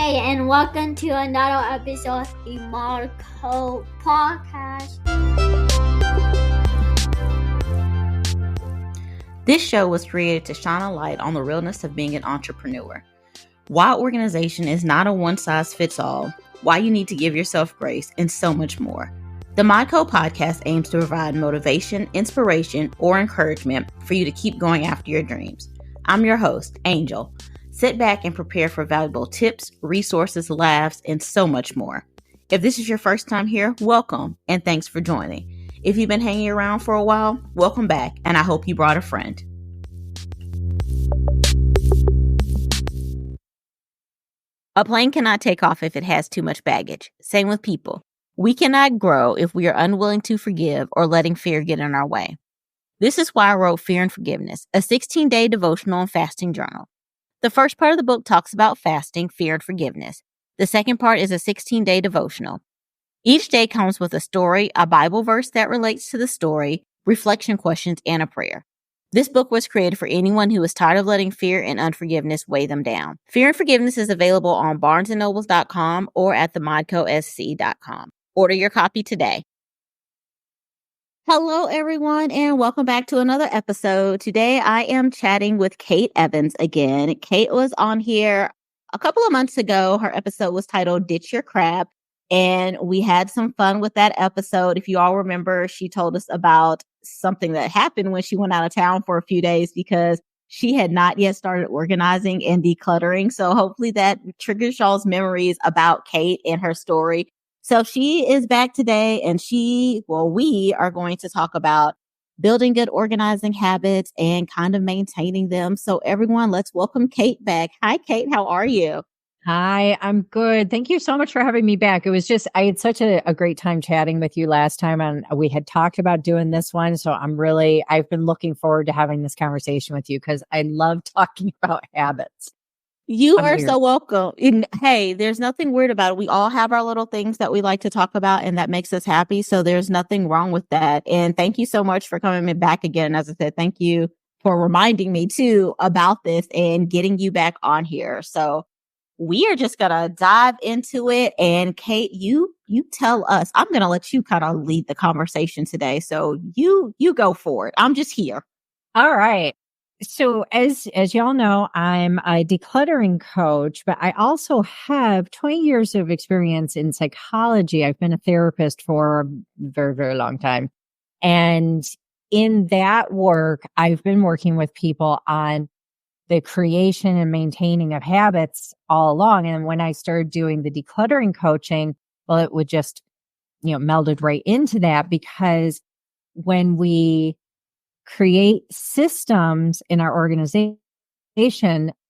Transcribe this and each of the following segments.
Hey, and welcome to another episode of the G.L.O.E podcast. This show was created to shine a light on the realness of being an entrepreneur. Why organization is not a one-size-fits-all, why you need to give yourself grace, and so much more. The G.L.O.E podcast aims to provide motivation, inspiration, or encouragement for you to keep going after your dreams. I'm your host, Angel. Sit back and prepare for valuable tips, resources, laughs, and so much more. If this is your first time here, welcome, and thanks for joining. If you've been hanging around for a while, welcome back, and I hope you brought a friend. A plane cannot take off if it has too much baggage. Same with people. We cannot grow if we are unwilling to forgive or letting fear get in our way. This is why I wrote Fear and Forgiveness, a 16-day devotional and fasting journal. The first part of the book talks about fasting, fear, and forgiveness. The second part is a 16-day devotional. Each day comes with a story, a Bible verse that relates to the story, reflection questions, and a prayer. This book was created for anyone who is tired of letting fear and unforgiveness weigh them down. Fear and Forgiveness is available on barnesandnobles.com or at themodcosc.com. Order your copy today. Hello, everyone, and welcome back to another episode. Today, I am chatting with Kate Evans again. Kate was on here a couple of months ago. Her episode was titled Ditch Your Crap, and we had some fun with that episode. If you all remember, she told us about something that happened when she went out of town for a few days because she had not yet started organizing and decluttering. So hopefully that triggers y'all's memories about Kate and her story. So she is back today, and we are going to talk about building good organizing habits and kind of maintaining them. So everyone, let's welcome Kate back. Hi, Kate. How are you? Hi, I'm good. Thank you so much for having me back. I had such a great time chatting with you last time, and we had talked about doing this one. So I've been looking forward to having this conversation with you because I love talking about habits. You are so welcome. Hey, there's nothing weird about it. We all have our little things that we like to talk about and that makes us happy. So there's nothing wrong with that. And thank you so much for coming back again. As I said, thank you for reminding me too about this and getting you back on here. So we are just going to dive into it. And Kate, you tell us. I'm going to let you kind of lead the conversation today. So you go for it. I'm just here. All right. So as y'all know, I'm a decluttering coach, but I also have 20 years of experience in psychology. I've been a therapist for a very, very long time. And in that work, I've been working with people on the creation and maintaining of habits all along. And when I started doing the decluttering coaching, well, it would just, melded right into that, because when we create systems in our organization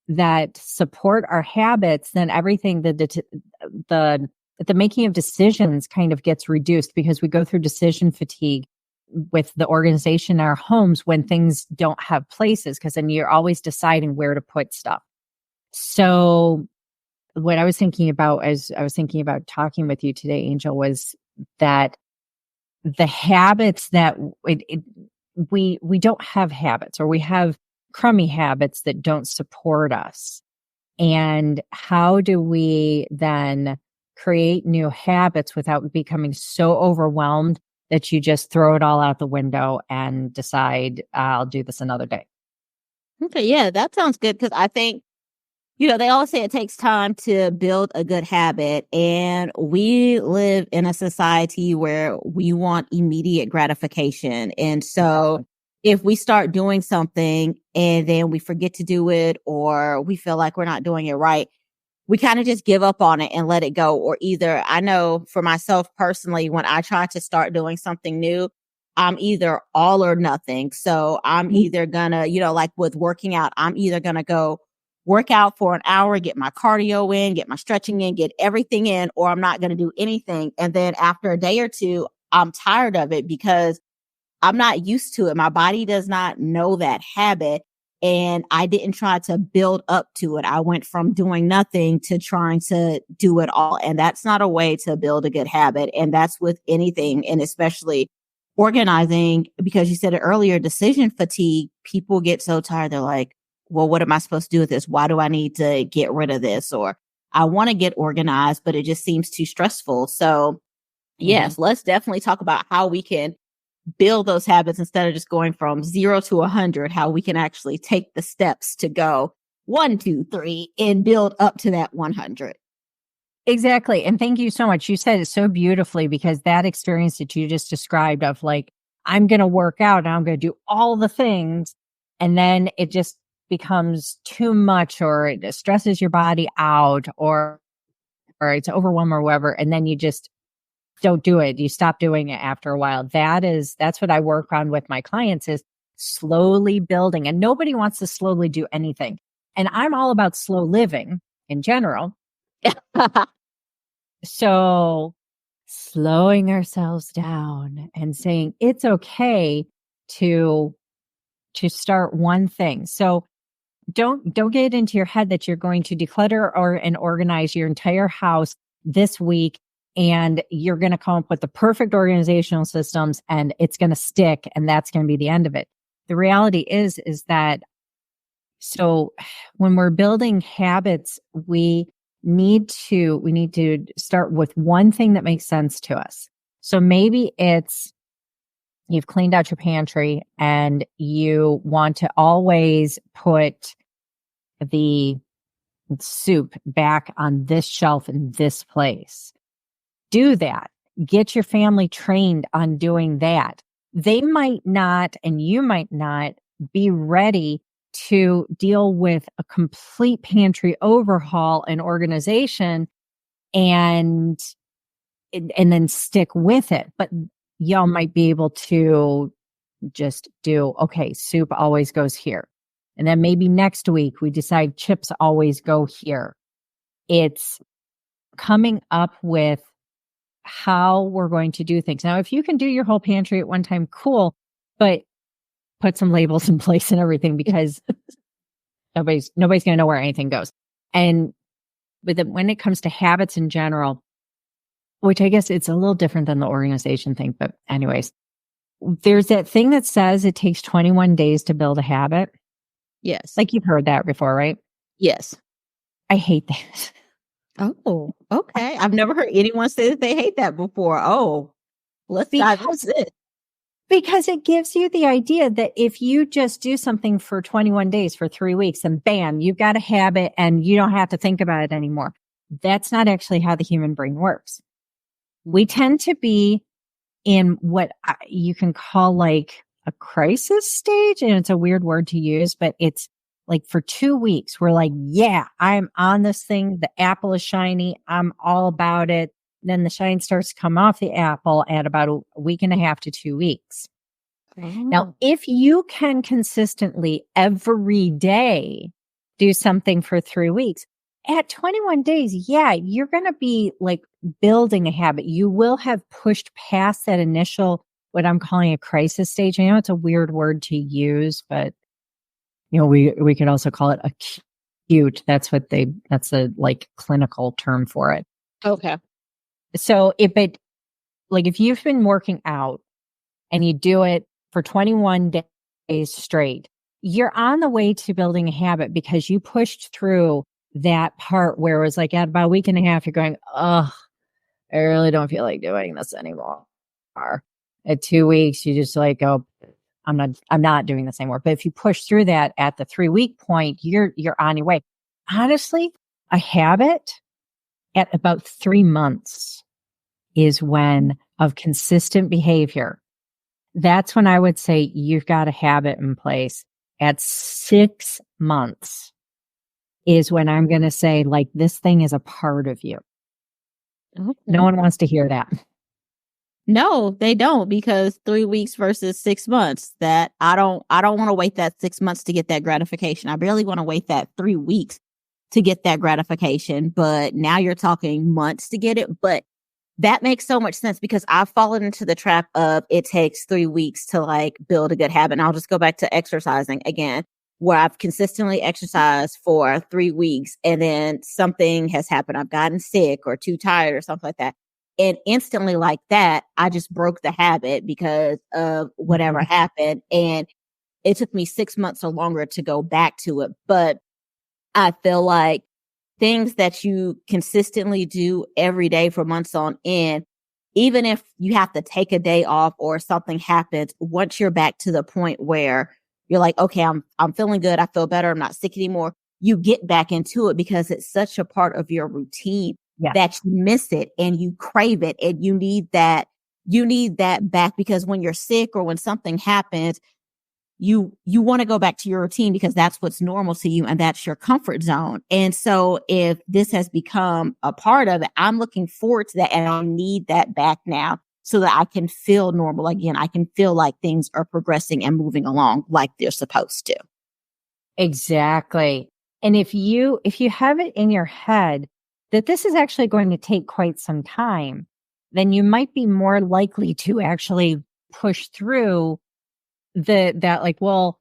that support our habits, then everything, the making of decisions kind of gets reduced, because we go through decision fatigue with the organization in our homes when things don't have places, because then you're always deciding where to put stuff. So what I was thinking about as I was thinking about talking with you today, Angel, was that the habits that we don't have habits, or we have crummy habits that don't support us. And how do we then create new habits without becoming so overwhelmed that you just throw it all out the window and decide, I'll do this another day? Okay, yeah, that sounds good, because I think, they all say it takes time to build a good habit, and we live in a society where we want immediate gratification. And so if we start doing something and then we forget to do it, or we feel like we're not doing it right, we kind of just give up on it and let it go. Or either, I know for myself personally, when I try to start doing something new, I'm either all or nothing. So I'm either gonna, like with working out, I'm either gonna go work out for an hour, get my cardio in, get my stretching in, get everything in, or I'm not going to do anything. And then after a day or two, I'm tired of it because I'm not used to it. My body does not know that habit. And I didn't try to build up to it. I went from doing nothing to trying to do it all. And that's not a way to build a good habit. And that's with anything, and especially organizing, because you said it earlier, decision fatigue. People get so tired. They're like, well, what am I supposed to do with this? Why do I need to get rid of this? Or I want to get organized, but it just seems too stressful. So yes, let's definitely talk about how we can build those habits instead of just going from 0 to 100, how we can actually take the steps to go 1, 2, 3 and build up to that 100. Exactly. And thank you so much. You said it so beautifully, because that experience that you just described of like, I'm going to work out and I'm going to do all the things. And then it just becomes too much, or it stresses your body out, or it's overwhelmed or whatever. And then you just don't do it. You stop doing it after a while. That's what I work on with my clients, is slowly building. And nobody wants to slowly do anything. And I'm all about slow living in general. So slowing ourselves down and saying it's okay to start one thing. So don't get into your head that you're going to declutter and organize your entire house this week, and you're going to come up with the perfect organizational systems and it's going to stick, and that's going to be the end of it. The reality is that, so when we're building habits, we need to start with one thing that makes sense to us. So maybe it's, you've cleaned out your pantry and you want to always put the soup back on this shelf in this place. Do that. Get your family trained on doing that. They might not, and you might not be ready to deal with a complete pantry overhaul and organization and then stick with it. But y'all might be able to just do, okay, soup always goes here. And then maybe next week we decide chips always go here. It's coming up with how we're going to do things. Now, if you can do your whole pantry at one time, cool, but put some labels in place and everything, because nobody's going to know where anything goes. And when it comes to habits in general, which I guess it's a little different than the organization thing, but anyways, there's that thing that says it takes 21 days to build a habit. Yes. Like, you've heard that before, right? Yes. I hate that. Oh, okay. I've never heard anyone say that they hate that before. Oh, let's dive into it. Because it gives you the idea that if you just do something for 21 days, for 3 weeks, and bam, you've got a habit and you don't have to think about it anymore. That's not actually how the human brain works. We tend to be in what you can call like a crisis stage. And it's a weird word to use, but it's like for 2 weeks, we're like, yeah, I'm on this thing. The apple is shiny. I'm all about it. Then the shine starts to come off the apple at about a week and a half to 2 weeks. Oh. Now, if you can consistently every day do something for 3 weeks, at 21 days, yeah, you're going to be like building a habit. You will have pushed past that initial, what I'm calling a crisis stage. I know it's a weird word to use, but we could also call it acute. That's a like clinical term for it. Okay. So if you've been working out and you do it for 21 days straight, you're on the way to building a habit, because you pushed through that part where it was like at about a week and a half, you're going, oh, I really don't feel like doing this anymore. At 2 weeks, you just like, oh, I'm not doing this anymore. But if you push through that at the 3 week point, you're on your way. Honestly, a habit at about 3 months is when, of consistent behavior, that's when I would say you've got a habit in place. At 6 months is when I'm going to say, like, this thing is a part of you. Okay. No one wants to hear that. No, they don't, because 3 weeks versus 6 months, that I don't want to wait that 6 months to get that gratification. I barely want to wait that 3 weeks to get that gratification, but now you're talking months to get it. But that makes so much sense, because I've fallen into the trap of it takes 3 weeks to like build a good habit. And I'll just go back to exercising again, where I've consistently exercised for 3 weeks and then something has happened. I've gotten sick or too tired or something like that. And instantly, like that, I just broke the habit because of whatever happened. And it took me 6 months or longer to go back to it. But I feel like things that you consistently do every day for months on end, even if you have to take a day off or something happens, once you're back to the point where you're like, okay, I'm feeling good. I feel better. I'm not sick anymore. You get back into it because it's such a part of your routine that you miss it and you crave it and you need that back, because when you're sick or when something happens, you want to go back to your routine because that's what's normal to you and that's your comfort zone. And so if this has become a part of it, I'm looking forward to that, and I need that back now so that I can feel normal again. I can feel like things are progressing and moving along like they're supposed to. Exactly. And if you have it in your head that this is actually going to take quite some time, then you might be more likely to actually push through that like, well,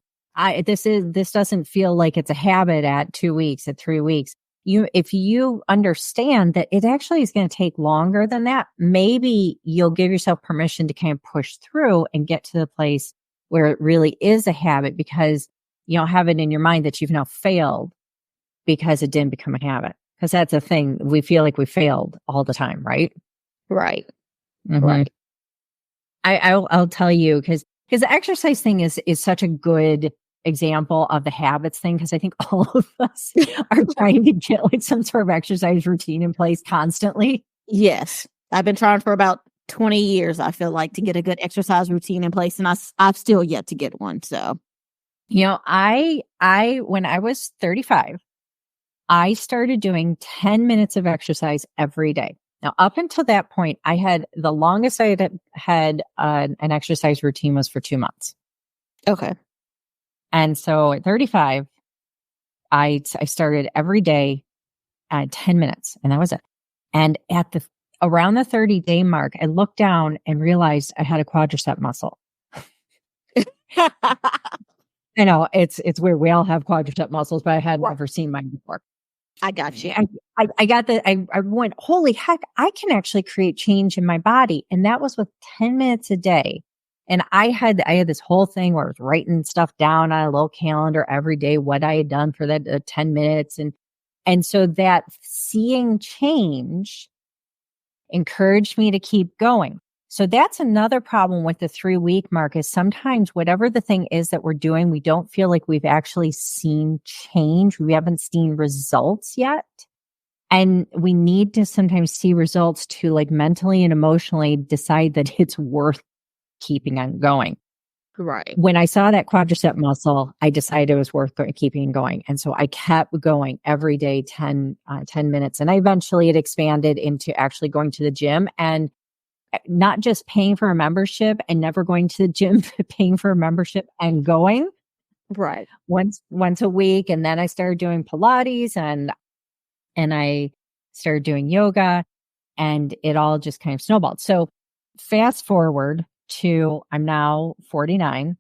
this doesn't feel like it's a habit at 2 weeks, at 3 weeks. If you understand that it actually is going to take longer than that, maybe you'll give yourself permission to kind of push through and get to the place where it really is a habit, because you don't have it in your mind that you've now failed because it didn't become a habit. Because that's a thing. We feel like we failed all the time, right? Right. Mm-hmm. Right. I'll tell you, because the exercise thing is such a good example of the habits thing, because I think all of us are trying to get like some sort of exercise routine in place constantly. Yes. I've been trying for about 20 years, I feel like, to get a good exercise routine in place, and I've still yet to get one. So, I when I was 35, I started doing 10 minutes of exercise every day. Now, up until that point, I had the longest I had an exercise routine was for 2 months. okay. And so at 35, I started every day at 10 minutes, and that was it. And at around the 30-day mark, I looked down and realized I had a quadricep muscle. I know it's weird. We all have quadricep muscles, but I had never seen mine before. I got you. I got that. I went, holy heck, I can actually create change in my body. And that was with 10 minutes a day. And I had this whole thing where I was writing stuff down on a little calendar every day, what I had done for that 10 minutes. And so that seeing change encouraged me to keep going. So that's another problem with the 3-week mark, is sometimes whatever the thing is that we're doing, we don't feel like we've actually seen change. We haven't seen results yet. And we need to sometimes see results to like mentally and emotionally decide that it's worth keeping on going. Right. When I saw that quadricep muscle, I decided it was worth keeping going. And so I kept going every day, 10 minutes. And I eventually it expanded into actually going to the gym, and not just paying for a membership and never going to the gym, but paying for a membership and going Right. once a week. And then I started doing Pilates and I started doing yoga, and it all just kind of snowballed. So fast forward to I'm now 49,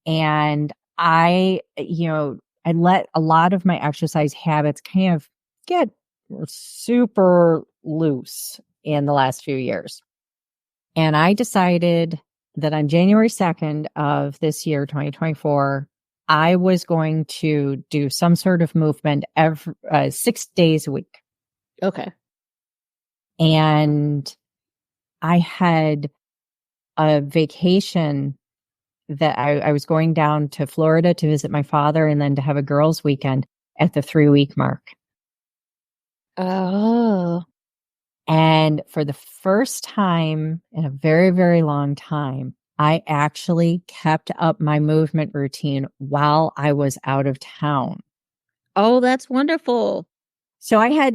and I let a lot of my exercise habits kind of get super loose in the last few years. And I decided that on January 2nd of this year, 2024, I was going to do some sort of movement every 6 days a week. Okay. And I had a vacation that I was going down to Florida to visit my father, and then to have a girls' weekend at the 3-week mark. Oh. And for the first time in a very, very long time, I actually kept up my movement routine while I was out of town. Oh, that's wonderful. So I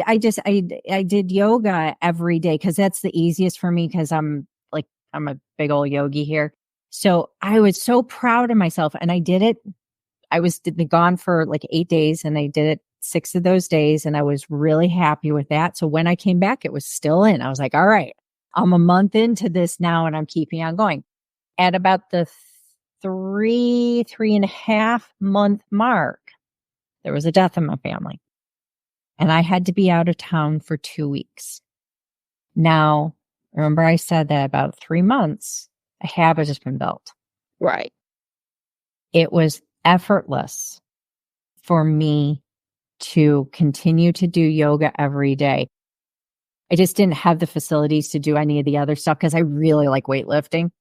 did yoga every day, because that's the easiest for me, because I'm a big old yogi here. So I was so proud of myself, and I did it. I was gone for like 8 days, and I did it 6 of those days, and I was really happy with that. So when I came back, it was still in. I was like, all right, I'm a month into this now, and I'm keeping on going. At about the 3.5 month mark, there was a death in my family, and I had to be out of town for 2 weeks. Now, remember I said that about 3 months, a habit has been built. Right. It was effortless for me to continue to do yoga every day. I just didn't have the facilities to do any of the other stuff because I really like weightlifting.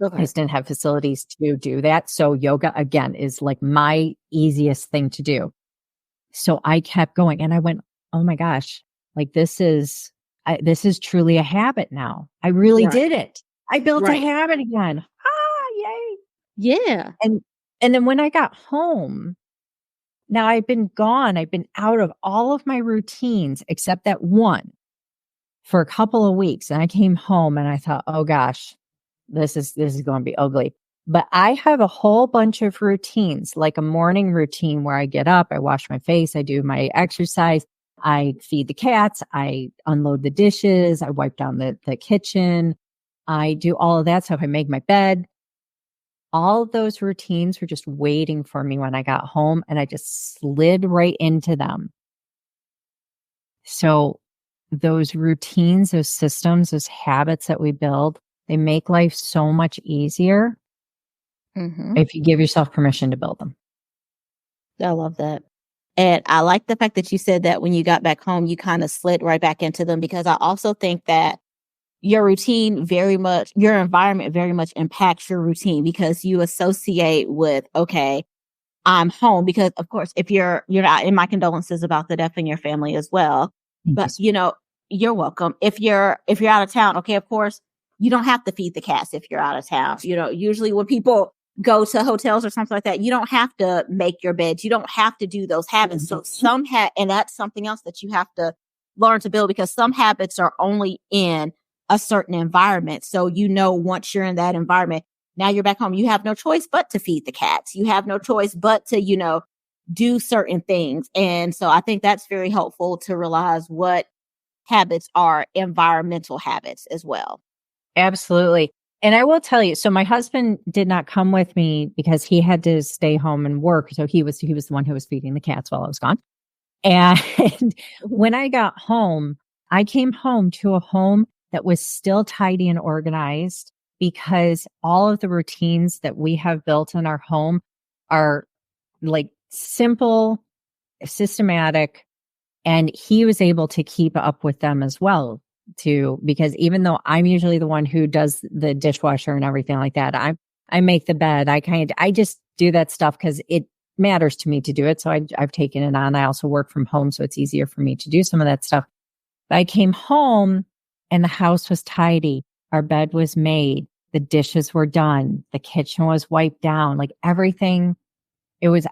I Okay. just didn't have facilities to do that. So yoga, again, is like my easiest thing to do. So I kept going and I went, oh my gosh, like this is truly a habit now. I really Right. did it. I built a Right. habit again. Yay. Yeah. And then when I got home, now I've been gone. I've been out of all of my routines except that one for a couple of weeks. And I came home and I thought, oh gosh, this is going to be ugly. But I have a whole bunch of routines, like a morning routine where I get up, I wash my face, I do my exercise, I feed the cats, I unload the dishes, I wipe down the kitchen, I do all of that stuff. I make my bed. All of those routines were just waiting for me when I got home, and I just slid right into them. So those routines, those systems, those habits that we build, they make life so much easier if you give yourself permission to build them. I love that. And I like the fact that you said that when you got back home, you kind of slid right back into them, because I also think that your routine your environment very much impacts your routine, because you associate with, okay, I'm home. Because of course, if you're not, in my condolences about the death in your family as well, Thank but you. you're welcome. If you're out of town, okay, of course, you don't have to feed the cats if you're out of town. Usually when people go to hotels or something like that, you don't have to make your bed. You don't have to do those habits. So and that's something else that you have to learn to build, because some habits are only in a certain environment. So, once you're in that environment, now you're back home, you have no choice but to feed the cats. You have no choice but to, do certain things. And so I think that's very helpful to realize what habits are environmental habits as well. Absolutely. And I will tell you, so my husband did not come with me because he had to stay home and work. So he was the one who was feeding the cats while I was gone. And when I got home, I came home to a home that was still tidy and organized, because all of the routines that we have built in our home are like simple, systematic, and he was able to keep up with them as well too, because even though I'm usually the one who does the dishwasher and everything like that, I make the bed. I just do that stuff because it matters to me to do it. So I've taken it on. I also work from home, so it's easier for me to do some of that stuff. But I came home and the house was tidy. Our bed was made. The dishes were done. The kitchen was wiped down. Like everything.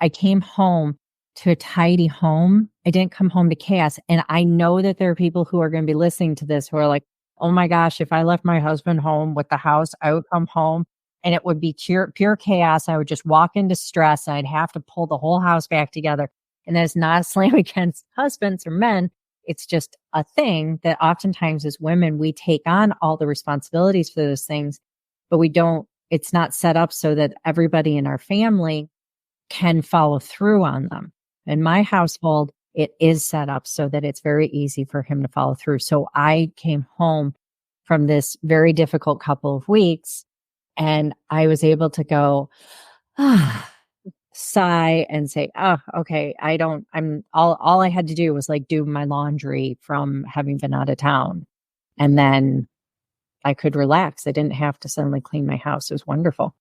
I came home to a tidy home. I didn't come home to chaos. And I know that there are people who are going to be listening to this who are like, oh my gosh, if I left my husband home with the house, I would come home and it would be pure chaos. I would just walk into stress and I'd have to pull the whole house back together. And that is not a slam against husbands or men. It's just a thing that oftentimes as women, we take on all the responsibilities for those things, but it's not set up so that everybody in our family can follow through on them. In my household, it is set up so that it's very easy for him to follow through. So I came home from this very difficult couple of weeks and I was able to go, sigh and say, oh, okay, all I had to do was like do my laundry from having been out of town. And then I could relax. I didn't have to suddenly clean my house. It was wonderful.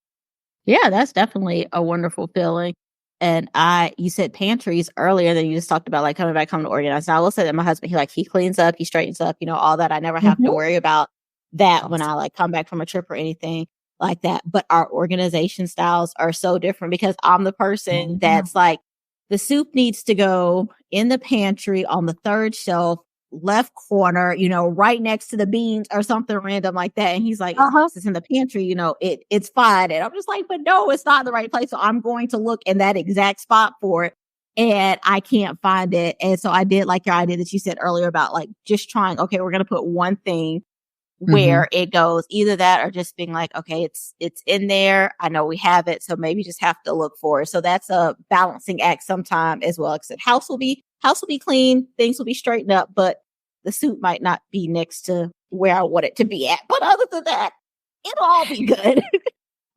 Yeah, that's definitely a wonderful feeling. And you said pantries earlier, then you just talked about like coming back home to organize. Now I will say that my husband, he cleans up, he straightens up, all that. I never have to worry about that when I like come back from a trip or anything like that. But our organization styles are so different, because I'm the person that's like, the soup needs to go in the pantry on the third shelf, left corner, right next to the beans or something random like that. And he's like, it's in the pantry, it's fine. And I'm just like, but no, it's not in the right place. So I'm going to look in that exact spot for it. And I can't find it. And so I did like your idea that you said earlier about like just trying, okay, we're going to put one thing where it goes, either that or just being like, okay, it's in there. I know we have it. So maybe just have to look for it. So that's a balancing act sometime as well. Except house will be clean. Things will be straightened up, but the suit might not be next to where I want it to be at. But other than that, it'll all be good.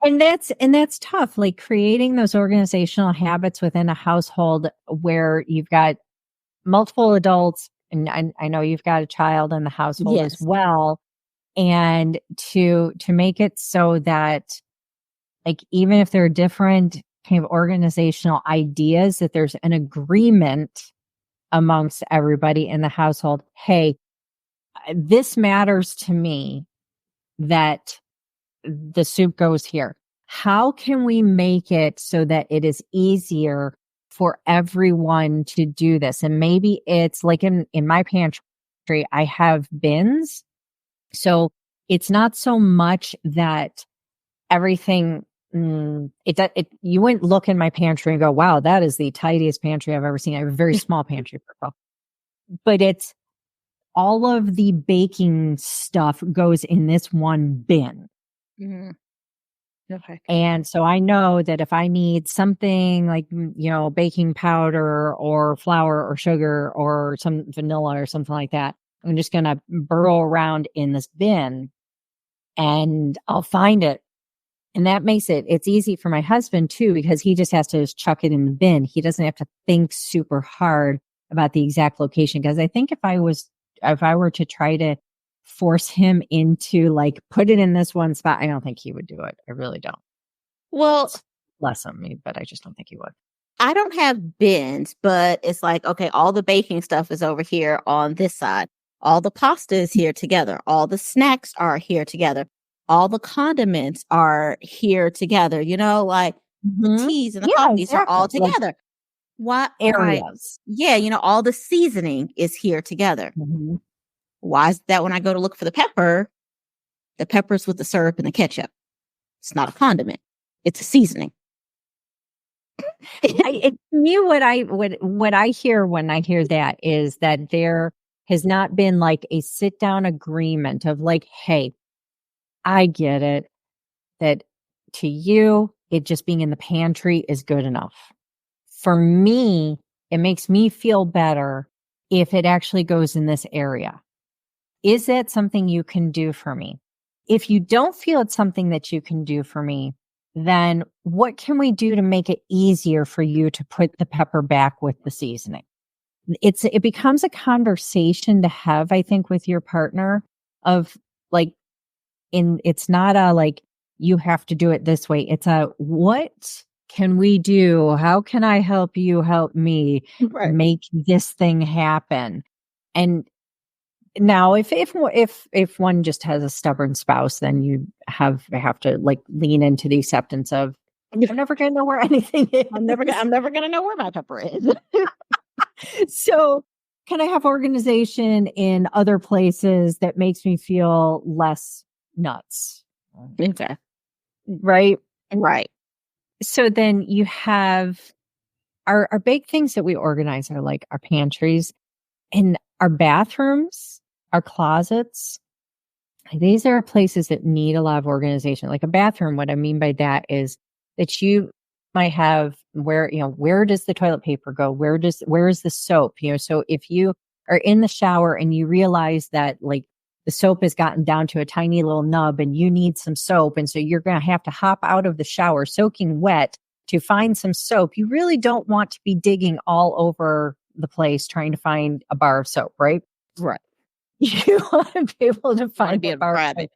And that's tough, like creating those organizational habits within a household where you've got multiple adults, and I know you've got a child in the household as Yes. well. And to make it so that, like, even if there are different kind of organizational ideas, that there's an agreement amongst everybody in the household. Hey, this matters to me that the soup goes here. How can we make it so that it is easier for everyone to do this? And maybe it's like in my pantry, I have bins. So it's not so much that everything, you wouldn't look in my pantry and go, wow, that is the tidiest pantry I've ever seen. I have a very small pantry, but it's all of the baking stuff goes in this one bin. Mm-hmm. Okay. And so I know that if I need something like, baking powder or flour or sugar or some vanilla or something like that, I'm just going to burrow around in this bin and I'll find it. And that makes it's easy for my husband too, because he just has to just chuck it in the bin. He doesn't have to think super hard about the exact location. Because I think if I were to try to force him into like, put it in this one spot, I don't think he would do it. I really don't. Well, Bless him, but I just don't think he would. I don't have bins, but it's like, okay, all the baking stuff is over here on this side. All the pasta is here together. All the snacks are here together. All the condiments are here together. Like the teas and the coffees are all together. Like, why areas? Yeah, all the seasoning is here together. Mm-hmm. Why is that when I go to look for the pepper's with the syrup and the ketchup? It's not a condiment. It's a seasoning. What I hear when I hear that is that there has not been like a sit down agreement of like, hey, I get it, that to you, it just being in the pantry is good enough. For me, it makes me feel better if it actually goes in this area. Is that something you can do for me? If you don't feel it's something that you can do for me, then what can we do to make it easier for you to put the pepper back with the seasoning? It becomes a conversation to have, I think, with your partner of like, it's not a like, you have to do it this way. It's a, what can we do? How can I help you help me make this thing happen? And now if one just has a stubborn spouse, then you have to like lean into the acceptance of, I'm never going to know where anything is. I'm never going to know where my pepper is. So can I have organization in other places that makes me feel less nuts? Okay. Right. So then you have our big things that we organize are like our pantries and our bathrooms, our closets. These are places that need a lot of organization. Like a bathroom, what I mean by that is that you might have where does the toilet paper go? Where is the soap? So if you are in the shower and you realize that like the soap has gotten down to a tiny little nub and you need some soap. And so you're going to have to hop out of the shower soaking wet to find some soap. You really don't want to be digging all over the place trying to find a bar of soap, right? Right. You want to be able to find a bar of soap.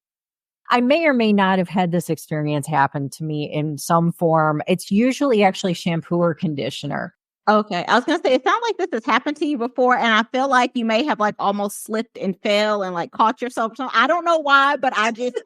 I may or may not have had this experience happen to me in some form. It's usually actually shampoo or conditioner. Okay. I was going to say, it sounds like this has happened to you before. And I feel like you may have like almost slipped and fell and like caught yourself. So I don't know why, but I just,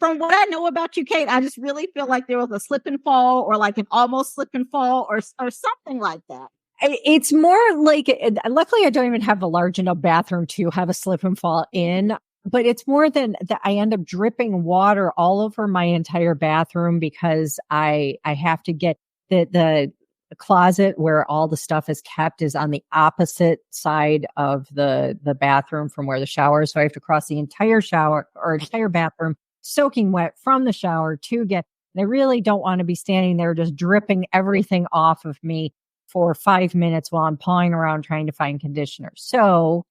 from what I know about you, Kate, I just really feel like there was a slip and fall or like an almost slip and fall or something like that. It's more like, luckily I don't even have a large enough bathroom to have a slip and fall in. But it's more than that. I end up dripping water all over my entire bathroom because I have to get the closet where all the stuff is kept is on the opposite side of the bathroom from where the shower is. So I have to cross the entire shower or entire bathroom soaking wet from the shower to get. And I really don't want to be standing there just dripping everything off of me for 5 minutes while I'm pawing around trying to find conditioner. So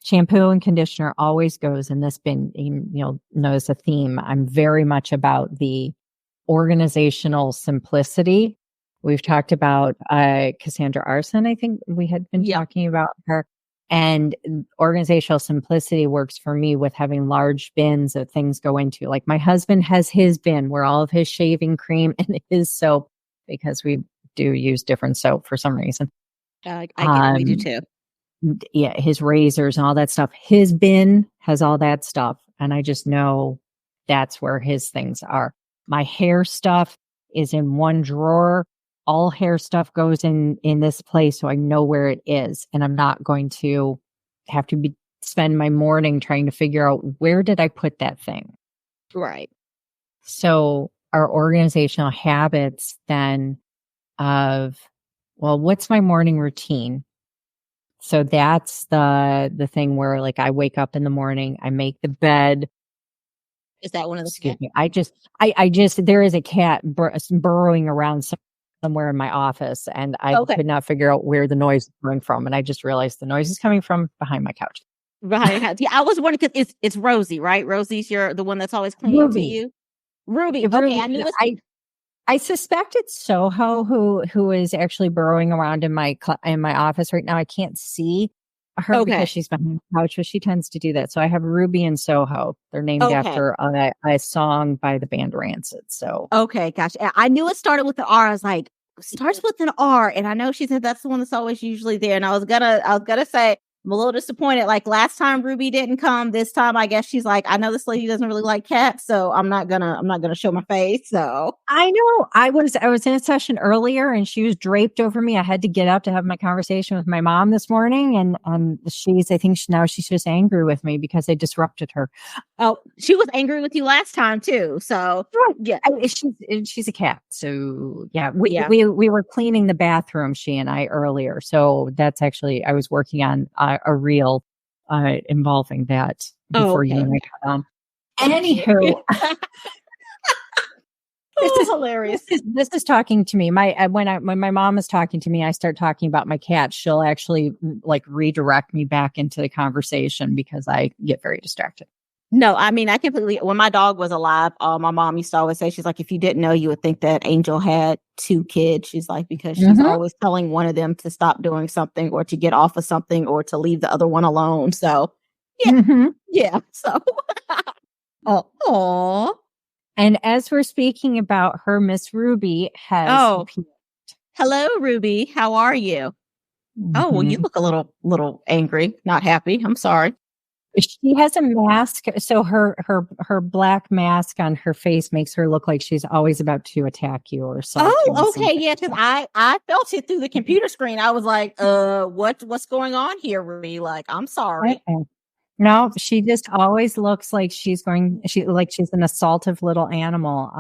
shampoo and conditioner always goes in this bin. Knows a theme. I'm very much about the organizational simplicity We've talked about Cassandra Arson. I think we had been talking about her. And organizational simplicity works for me with having large bins of things go into. Like my husband has his bin where all of his shaving cream and his soap, because we do use different soap for some reason. I get it. We do too. Yeah, his razors and all that stuff. His bin has all that stuff. And I just know that's where his things are. My hair stuff is in one drawer. All hair stuff goes in this place, so I know where it is. And I'm not going to have to spend my morning trying to figure out where did I put that thing. Right. So our organizational habits then of, well, what's my morning routine? So that's the thing where like I wake up in the morning, I make the bed. Is that one of the Excuse me. I just there is a cat burrowing around somewhere in my office, and I could not figure out where the noise is coming from, and I just realized the noise is coming from behind my couch. Right. Yeah, I was wondering because it's Rosie, right? Rosie's the one that's always clinging to you. Ruby. Okay, I knew it. I suspect it's Soho who is actually burrowing around in my office right now. I can't see her because she's behind the couch, but she tends to do that. So I have Ruby and Soho. They're named after a song by the band Rancid. So gotcha. I knew it started with the R. I was like, starts with an R, and I know she said that's the one that's always usually there. And I was gonna say I'm a little disappointed. Like last time Ruby didn't come. This time I guess she's like, I know this lady doesn't really like cats, so I'm not gonna show my face. So I know I was in a session earlier and she was draped over me. I had to get up to have my conversation with my mom this morning, and I think now she's just angry with me because I disrupted her. Oh, she was angry with you last time too. So yeah, she's a cat. So yeah, we were cleaning the bathroom, she and I, earlier. So that's actually, I was working on a reel involving that before you and I got on. Anywho, this is hilarious. This is talking to me. When my mom is talking to me, I start talking about my cat. She'll actually like redirect me back into the conversation because I get very distracted. No, I mean, when my dog was alive, my mom used to always say, she's like, if you didn't know, you would think that Angel had 2 kids. She's like, because she's always telling one of them to stop doing something or to get off of something or to leave the other one alone. So yeah. So, oh. And as we're speaking about her, Miss Ruby has hello, Ruby. How are you? Oh, well, you look a little angry, not happy. I'm sorry. She has a mask, so her black mask on her face makes her look like she's always about to attack you or something. Oh, okay, yeah, because I felt it through the computer screen. I was like, what's going on here, Ruby? Like, I'm sorry. Okay. No, she just always looks like she's an assaultive little animal.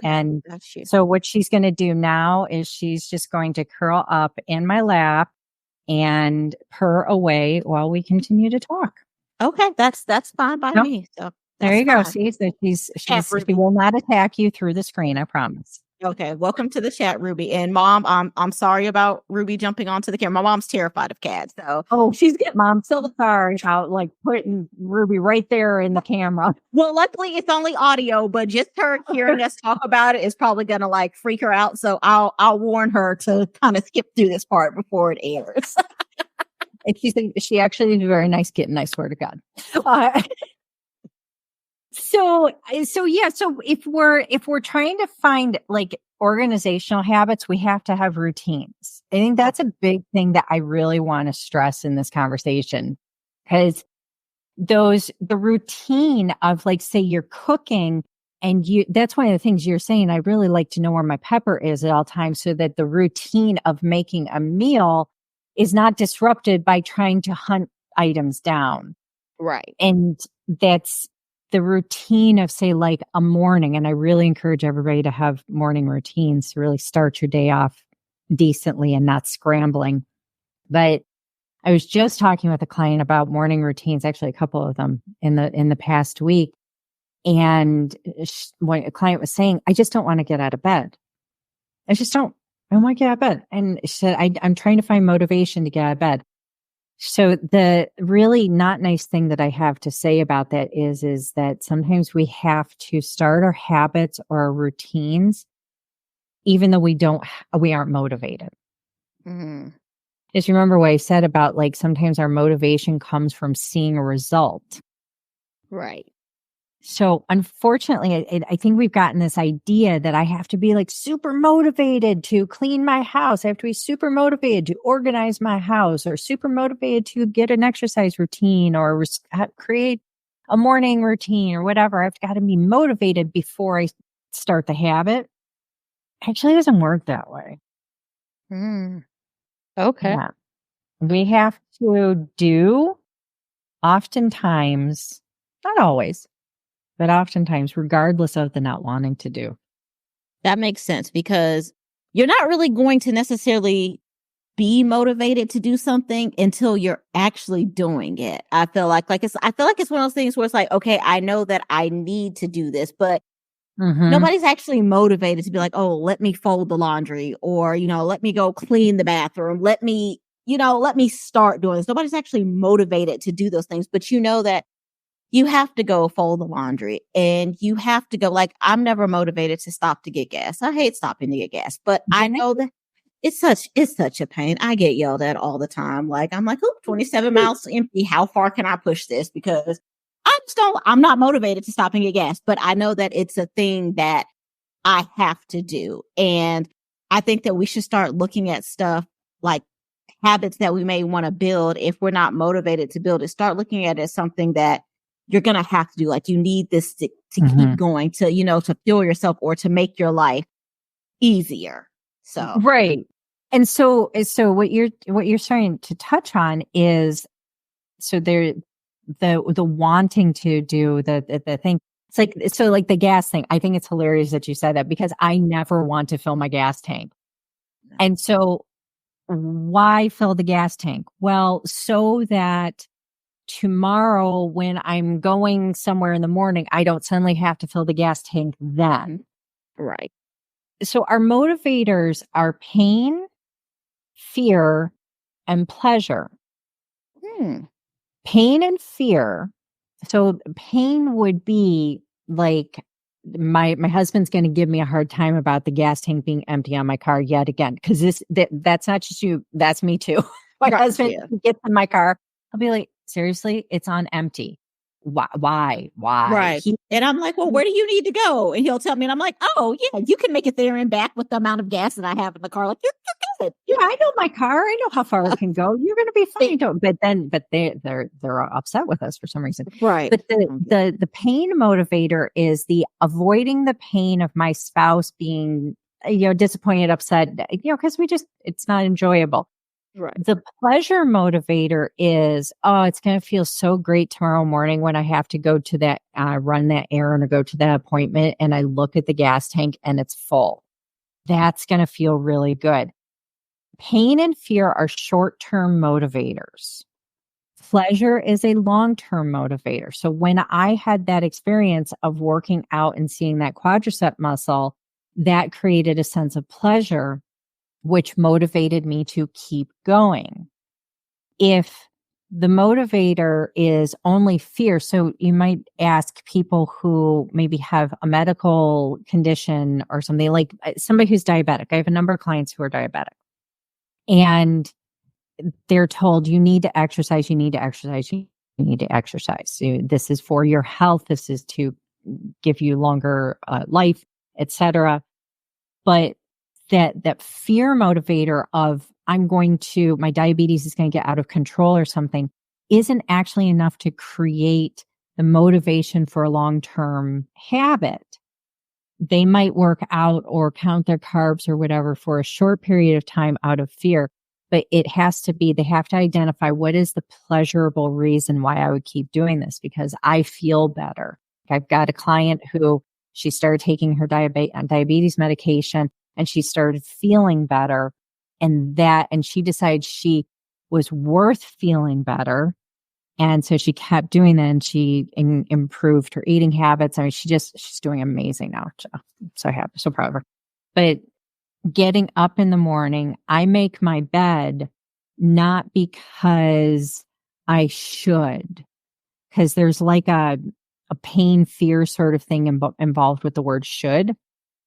And so what she's going to do now is she's just going to curl up in my lap and purr away while we continue to talk. Okay, that's fine by me. So there you go. See, so she will not attack you through the screen. I promise. Okay, welcome to the chat, Ruby. And Mom, I'm sorry about Ruby jumping onto the camera. My mom's terrified of cats, so Mom, so sorry about like putting Ruby right there in the camera. Well, luckily it's only audio, but just her hearing us talk about it is probably gonna like freak her out. So I'll warn her to kind of skip through this part before it airs. And she actually is a very nice kitten, I swear to God. So if we're trying to find like organizational habits, we have to have routines. I think that's a big thing that I really want to stress in this conversation, because the routine of like, say you're cooking and that's one of the things you're saying. I really like to know where my pepper is at all times so that the routine of making a meal is not disrupted by trying to hunt items down. Right. And that's the routine of, say, like a morning. And I really encourage everybody to have morning routines to really start your day off decently and not scrambling. But I was just talking with a client about morning routines, actually a couple of them in the past week. And when a client was saying, I just don't want to get out of bed. I don't want to get out of bed. And she said, I'm trying to find motivation to get out of bed. So the really not nice thing that I have to say about that is that sometimes we have to start our habits or our routines even though we aren't motivated. Mm-hmm. Just remember what I said about like sometimes our motivation comes from seeing a result. Right. So unfortunately, I think we've gotten this idea that I have to be like super motivated to clean my house. I have to be super motivated to organize my house, or super motivated to get an exercise routine, or create a morning routine, or whatever. I've got to be motivated before I start the habit. Actually, it doesn't work that way. Mm. Okay. Yeah. We have to do, oftentimes, not always, but oftentimes, regardless of the not wanting to do. That makes sense, because you're not really going to necessarily be motivated to do something until you're actually doing it. I feel like it's one of those things where it's like, okay, I know that I need to do this, but nobody's actually motivated to be like, oh, let me fold the laundry, or, let me go clean the bathroom. Let me start doing this. Nobody's actually motivated to do those things, but you know that you have to go fold the laundry, and you have to go, like, I'm never motivated to stop to get gas. I hate stopping to get gas, but I know that it's such a pain. I get yelled at all the time. Like, I'm like, oh, 27 miles empty. How far can I push this? Because I'm not motivated to stop and get gas, but I know that it's a thing that I have to do. And I think that we should start looking at stuff like habits that we may want to build. If we're not motivated to build it, start looking at it as something that you're going to have to do. Like, you need this to keep going, to, to fuel yourself, or to make your life easier. So, right. And so what you're starting to touch on is, so there, the wanting to do the thing. It's like, so like the gas thing. I think it's hilarious that you said that, because I never want to fill my gas tank. And so why fill the gas tank? Well, so that tomorrow when I'm going somewhere in the morning, I don't suddenly have to fill the gas tank then. right. So our motivators are pain, fear, and pleasure. Pain and fear. So pain would be like, my husband's going to give me a hard time about the gas tank being empty on my car yet again, because that's not just you, that's me too. My husband gets in my car, I'll be like, seriously, it's on empty. Why? Right. And I'm like, well, where do you need to go? And he'll tell me, and I'm like, oh yeah, you can make it there and back with the amount of gas that I have in the car. Like, you're good. Yeah, I know my car. I know how far it can go. You're going to be fine. But they're upset with us for some reason. Right. But the pain motivator is the avoiding the pain of my spouse being, disappointed, upset, because it's not enjoyable. Right. The pleasure motivator is, oh, it's going to feel so great tomorrow morning when I have to go to that, run that errand or go to that appointment, and I look at the gas tank and it's full. That's going to feel really good. Pain and fear are short-term motivators. Pleasure is a long-term motivator. So when I had that experience of working out and seeing that quadricep muscle, that created a sense of pleasure, which motivated me to keep going. If the motivator is only fear, so you might ask people who maybe have a medical condition or something, like somebody who's diabetic. I have a number of clients who are diabetic, and they're told, you need to exercise, you need to exercise, you need to exercise. So this is for your health. This is to give you longer life, etc. But that fear motivator of, my diabetes is going to get out of control or something, isn't actually enough to create the motivation for a long-term habit. They might work out or count their carbs or whatever for a short period of time out of fear, but they have to identify, what is the pleasurable reason why I would keep doing this? Because I feel better. I've got a client who, she started taking her diabetes medication, and she started feeling better, and she decided she was worth feeling better. And so she kept doing that, and she improved her eating habits. I mean, she's doing amazing now. I'm so happy, so proud of her. But getting up in the morning, I make my bed not because I should, because there's like a pain fear sort of thing involved with the word should.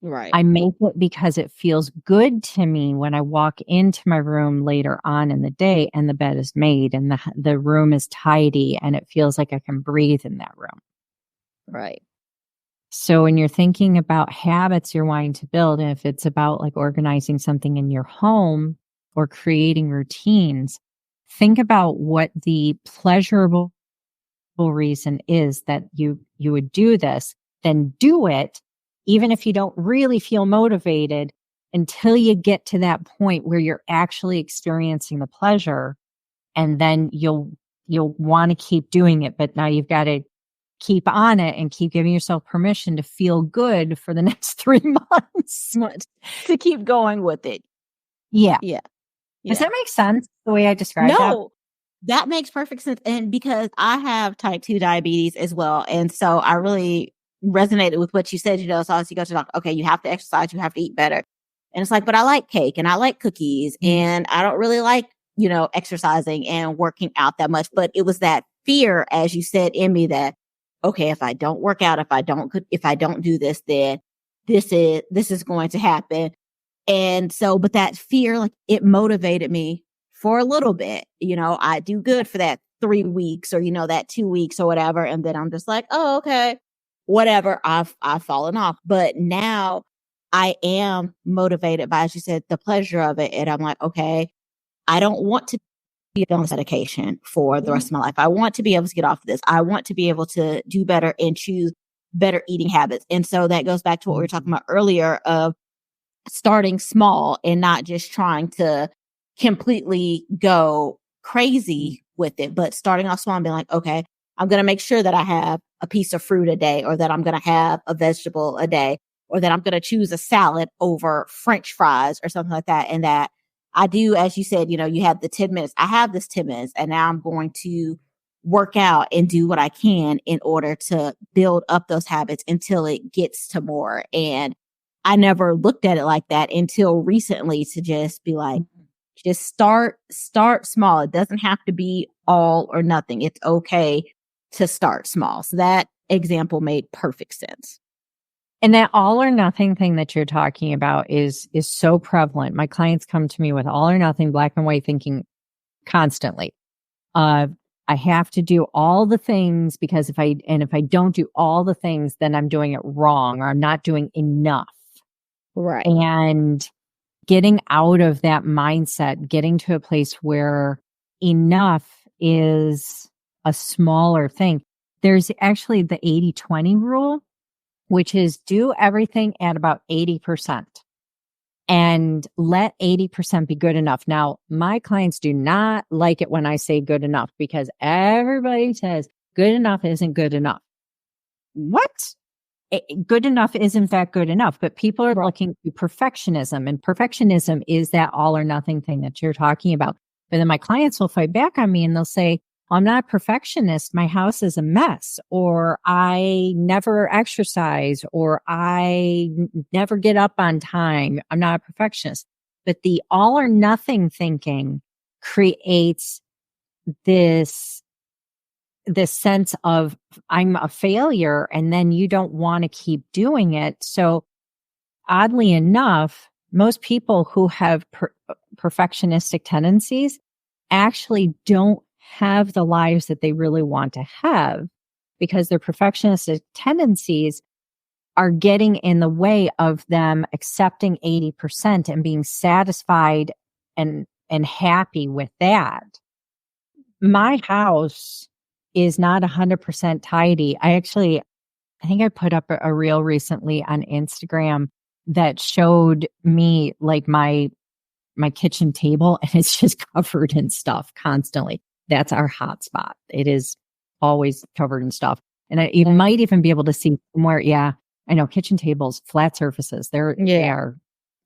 Right. I make it because it feels good to me when I walk into my room later on in the day and the bed is made and the room is tidy and it feels like I can breathe in that room. Right. So when you're thinking about habits you're wanting to build, and if it's about like organizing something in your home or creating routines, think about what the pleasurable reason is that you would do this, then do it, even if you don't really feel motivated, until you get to that point where you're actually experiencing the pleasure, and then you'll want to keep doing it. But now you've got to keep on it and keep giving yourself permission to feel good for the next 3 months. To keep going with it. Yeah. Yeah. Does that make sense the way I described that? No, that makes perfect sense. And because I have type 2 diabetes as well. And so I really resonated with what you said, so as you go to the doctor, okay, you have to exercise, you have to eat better. And it's like, but I like cake and I like cookies and I don't really like, exercising and working out that much. But it was that fear, as you said, in me that, okay, if I don't work out, if I don't do this, then this is going to happen. And so, but that fear, like, it motivated me for a little bit. I do good for that 3 weeks or, that 2 weeks or whatever. And then I'm just like, oh, okay, whatever. I've fallen off. But now I am motivated by, as you said, the pleasure of it. And I'm like, okay, I don't want to be on this medication for the rest of my life. I want to be able to get off of this. I want to be able to do better and choose better eating habits. And so that goes back to what we were talking about earlier of starting small and not just trying to completely go crazy with it, but starting off small and being like, okay, I'm going to make sure that I have a piece of fruit a day, or that I'm going to have a vegetable a day, or that I'm going to choose a salad over French fries or something like that. And that I do, as you said, you have the 10 minutes. I have this 10 minutes and now I'm going to work out and do what I can in order to build up those habits until it gets to more. And I never looked at it like that until recently, to just be like, just start small. It doesn't have to be all or nothing. It's okay to start small. So that example made perfect sense. And that all or nothing thing that you're talking about is so prevalent. My clients come to me with all or nothing, black and white thinking constantly. I have to do all the things because if I don't do all the things, then I'm doing it wrong or I'm not doing enough. Right. And getting out of that mindset, getting to a place where enough is a smaller thing. There's actually the 80-20 rule, which is do everything at about 80% and let 80% be good enough. Now, my clients do not like it when I say good enough because everybody says good enough isn't good enough. What? Good enough is in fact good enough, but people are looking to perfectionism, and perfectionism is that all or nothing thing that you're talking about. But then my clients will fight back on me and they'll say, I'm not a perfectionist. My house is a mess, or I never exercise, or I never get up on time. I'm not a perfectionist. But the all or nothing thinking creates this sense of I'm a failure, and then you don't want to keep doing it. So oddly enough, most people who have perfectionistic tendencies actually don't have the lives that they really want to have because their perfectionistic tendencies are getting in the way of them accepting 80% and being satisfied and happy with that. My house is not 100% tidy. I think I put up a reel recently on Instagram that showed me like my kitchen table, and it's just covered in stuff constantly. That's our hot spot. It is always covered in stuff. And you might even be able to see somewhere. Yeah, I know kitchen tables, flat surfaces, they are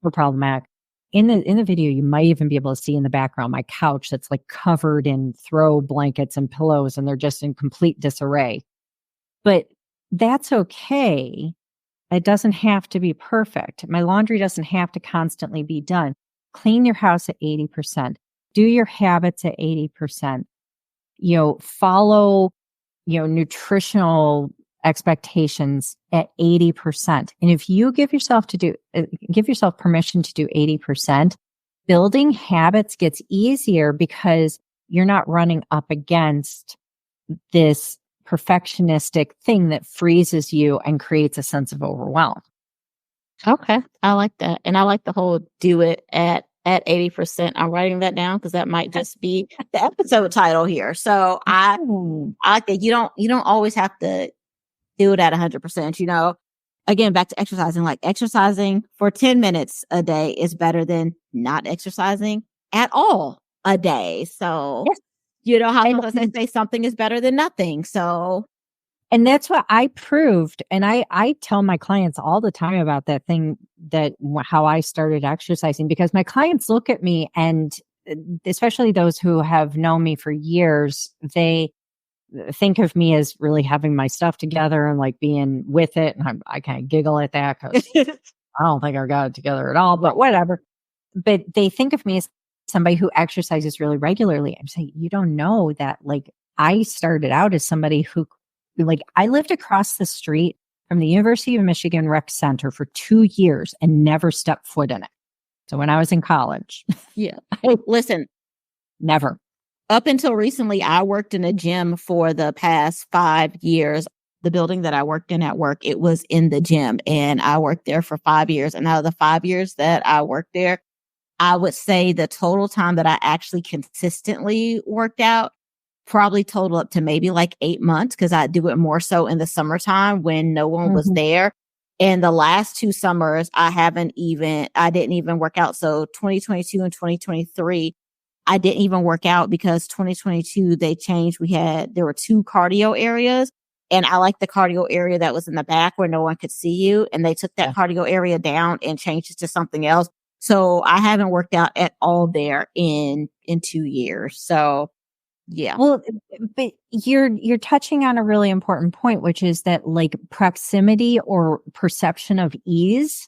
so problematic. In the video, you might even be able to see in the background my couch that's like covered in throw blankets and pillows, and they're just in complete disarray. But that's okay. It doesn't have to be perfect. My laundry doesn't have to constantly be done. Clean your house at 80%. Do your habits at 80%. Follow, nutritional expectations at 80%. And if you give yourself permission to do 80%, building habits gets easier because you're not running up against this perfectionistic thing that freezes you and creates a sense of overwhelm. Okay. I like that. And I like the whole do it at 80%. I'm writing that down because that might just be the episode title here. So I like that you don't always have to do it at 100%, again, back to exercising, like exercising for 10 minutes a day is better than not exercising at all a day. So, yes. how sometimes they say something is better than nothing. So, and that's what I proved. And I tell my clients all the time about that thing, how I started exercising, because my clients look at me, and especially those who have known me for years, they think of me as really having my stuff together and like being with it. And I kind of giggle at that because I don't think I got it together at all, but whatever. But they think of me as somebody who exercises really regularly. I'm saying, you don't know that, like, I started out as somebody who, like, I lived across the street from the University of Michigan Rec Center for 2 years and never stepped foot in it. So when I was in college. Yeah. Listen, never. Up until recently, I worked in a gym for the past 5 years. The building that I worked in at work, it was in the gym, and I worked there for 5 years. And out of the 5 years that I worked there, I would say the total time that I actually consistently worked out probably total up to maybe like 8 months, because I do it more so in the summertime when no one was there. And the last 2 summers, I didn't even work out. So 2022 and 2023, I didn't even work out because 2022, they changed. There were 2 cardio areas, and I like the cardio area that was in the back where no one could see you. And they took that cardio area down and changed it to something else. So I haven't worked out at all there in 2 years. So yeah. Well, but you're touching on a really important point, which is that, like, proximity or perception of ease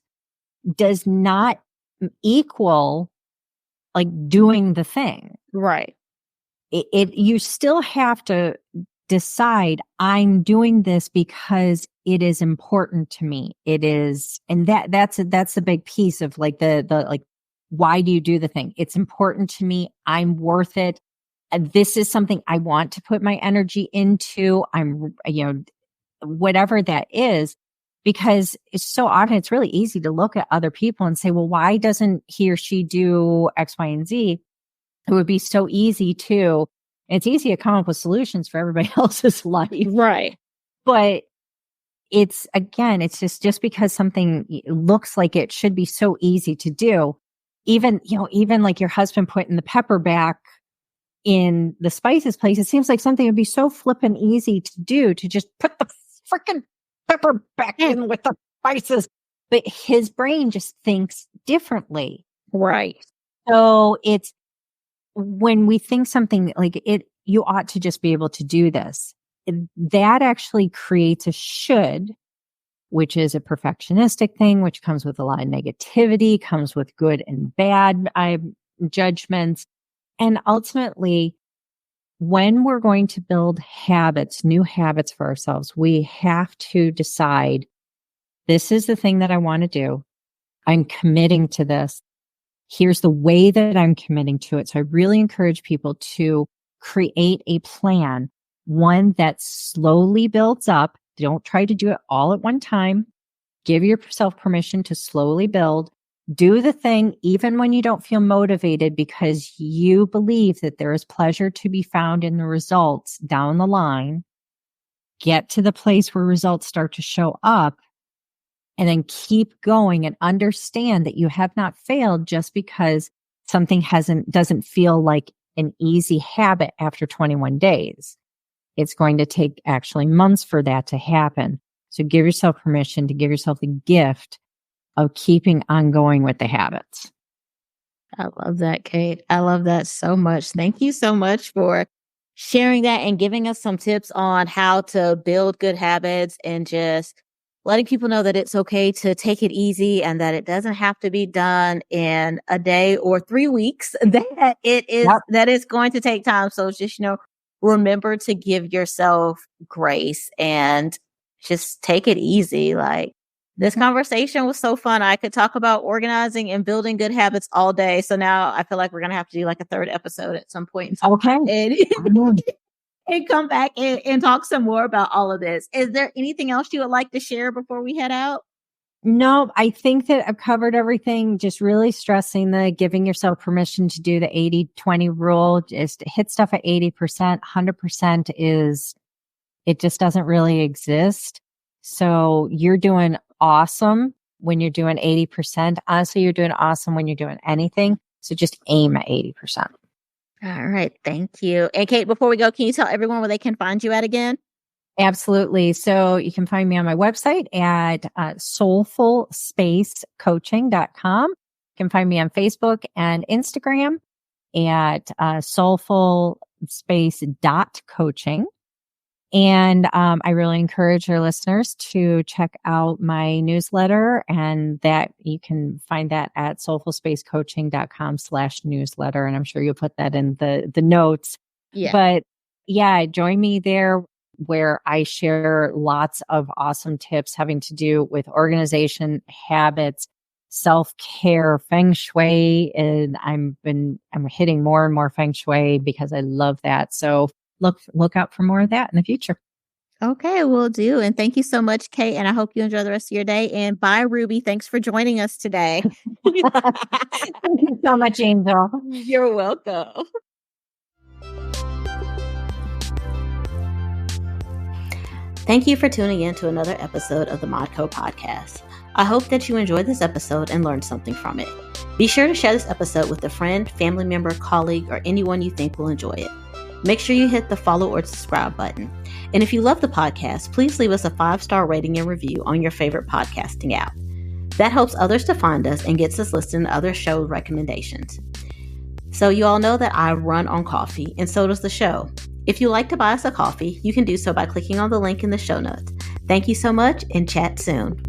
does not equal like doing the thing. Right. You still have to decide, I'm doing this because it is important to me. It is, and that's the big piece of like the like, why do you do the thing? It's important to me. I'm worth it. This is something I want to put my energy into. Whatever that is, because it's so often, it's really easy to look at other people and say, well, why doesn't he or she do X, Y, and Z? It would be so easy to, it's easy to come up with solutions for everybody else's life. Right. But it's just because something looks like it should be so easy to do. Even like your husband putting the pepper back in the spices place, it seems like something would be so flippin' easy to do, to just put the freaking pepper back in with the spices. But his brain just thinks differently. Right. So it's, when we think something like it, you ought to just be able to do this. That actually creates a should, which is a perfectionistic thing, which comes with a lot of negativity, comes with good and bad judgments. And ultimately, when we're going to build habits, new habits for ourselves, we have to decide, this is the thing that I want to do. I'm committing to this. Here's the way that I'm committing to it. So I really encourage people to create a plan, one that slowly builds up. Don't try to do it all at one time. Give yourself permission to slowly build. Do the thing even when you don't feel motivated, because you believe that there is pleasure to be found in the results down the line. Get to the place where results start to show up, and then keep going, and understand that you have not failed just because something doesn't feel like an easy habit after 21 days. It's going to take actually months for that to happen. So give yourself permission to give yourself the gift of keeping on going with the habits. I love that, Kate. I love that so much. Thank you so much for sharing that and giving us some tips on how to build good habits, and just letting people know that it's okay to take it easy, and that it doesn't have to be done in a day or 3 weeks, that that it's going to take time. So just, remember to give yourself grace, and just take it easy. Like, this conversation was so fun. I could talk about organizing and building good habits all day. So now I feel like we're going to have to do like a third episode at some point. Okay. And come back and talk some more about all of this. Is there anything else you would like to share before we head out? No, I think that I've covered everything. Just really stressing the giving yourself permission to do the 80-20 rule. Just hit stuff at 80%. 100% is, it just doesn't really exist. So you're doing awesome when you're doing 80%. Honestly, you're doing awesome when you're doing anything. So just aim at 80%. All right. Thank you. And Kate, before we go, can you tell everyone where they can find you at again? Absolutely. So you can find me on my website at soulfulspacecoaching.com. You can find me on Facebook and Instagram at soulfulspace.coaching. And I really encourage your listeners to check out my newsletter, and that you can find that at soulfulspacecoaching.com/newsletter. And I'm sure you'll put that in the notes. Yeah. But yeah, join me there, where I share lots of awesome tips having to do with organization, habits, self-care, feng shui. And I'm hitting more and more feng shui because I love that. So look out for more of that in the future. Okay, will do. And thank you so much, Kate. And I hope you enjoy the rest of your day. And bye, Ruby. Thanks for joining us today. Thank you so much, Angel. You're welcome. Thank you for tuning in to another episode of the Modco podcast. I hope that you enjoyed this episode and learned something from it. Be sure to share this episode with a friend, family member, colleague, or anyone you think will enjoy it. Make sure you hit the follow or subscribe button. And if you love the podcast, please leave us a 5-star rating and review on your favorite podcasting app. That helps others to find us and gets us listed in other show recommendations. So you all know that I run on coffee, and so does the show. If you'd like to buy us a coffee, you can do so by clicking on the link in the show notes. Thank you so much, and chat soon.